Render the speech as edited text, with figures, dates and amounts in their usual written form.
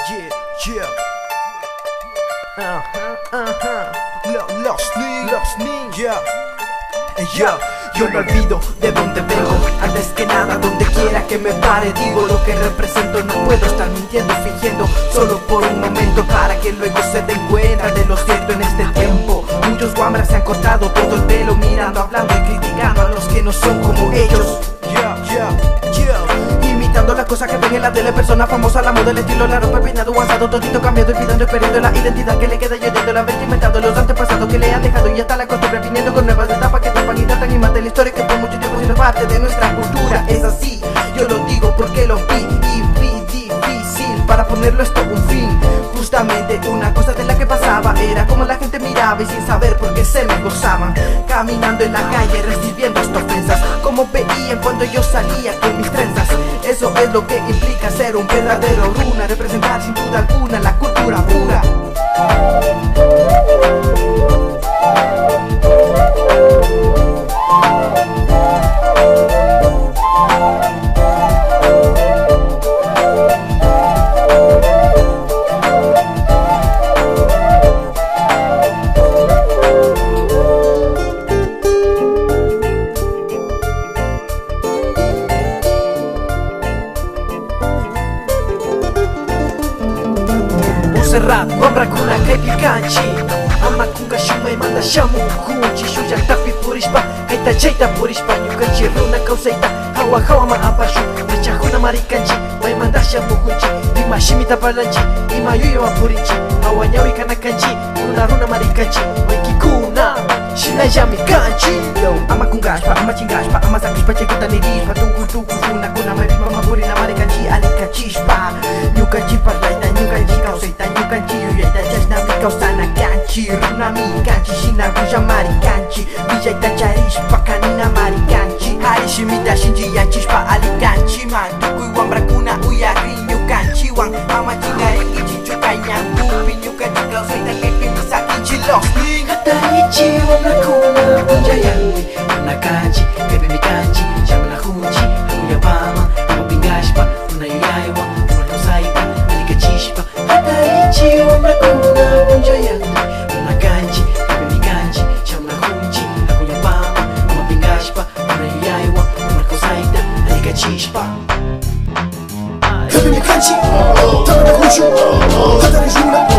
Yeah. Los ninja. Yo no olvido de dónde vengo. Antes que nada, donde quiera que me pare, digo lo que represento. No puedo estar mintiendo, fingiendo, solo por un momento, para que luego se den cuenta de lo cierto en este tiempo. Muchos guambras se han cortado todo el pelo, mirando, hablando y criticando a los que no son como ellos. Imitando las cosas que ven en la tele, persona famosa, la moda, el estilo, la ropa, el peinado, avanzado, todito cambiado, olvidando y perdiendo la identidad que le queda, yo entiendo la vestimenta de los antepasados que le han dejado, y hasta la costumbre viniendo con nuevas etapas que tapan y tratan y matan la historia que por mucho tiempo ha sido parte de nuestra cultura. Es así, yo lo digo porque lo vi y vi difícil para ponerlo esto un fin. Justamente una cosa de la que pasaba era como la gente miraba y sin saber por qué se me gozaban, caminando en la calle recibiendo estas ofensas, como veían cuando yo salía con mis trenzas. Eso es lo que implica ser un verdadero runa, representar sin duda alguna la cultura pura. Serrat, wambra kuna kaipi kanchi Ama kunga shumai manda shamu kunchi Shuyak tapi purishpa, kaita chaita purishpa Nyukanchi runa kausaita, hawa ma apashu Nachahuna marikanchi, mai manda shamu kunchi Ima shimita parlanchi, ima yuyo apurinchi Hawa nyawi kanakanchi, runa marikanchi Waiki kuna, shina yami kanchi Ama kungashpa, ama chingashpa, ama sakishpa chekuta nirishpa Tuku shuna kuna mai pima mapurina marikanchi Alikachishpa, nyukanchi parlaita, nyukanchi kausaita Nyukanchi yuyaita chashnami kausana kanchi Runami kanchi, shinaguja marikanchi Vijaita charishpa, kanina marikanchi Harishimita shinji yanchishpa alikanchi Mantuku wambra kuna uyagri nyukanchi Wang ama chingarengi chichukai nyangupi Nyukanchi kausaita kepi misakinchi Los Hataichi wambra kuna unjayangi Nakanchi, kepi mikanchi Shamna hunchi, hakuyabama Mapingashpa, unayuyaiwa Unakausaita, alikachishpa Hataichi wambra kuna unjayangi Nakanchi, kepi mikanchi Shamna hunchi, hakuyabama Mapingashpa, unayuyaiwa Unakausaita, alikachishpa Kepi mikanchi, takana hunchu Hatari juna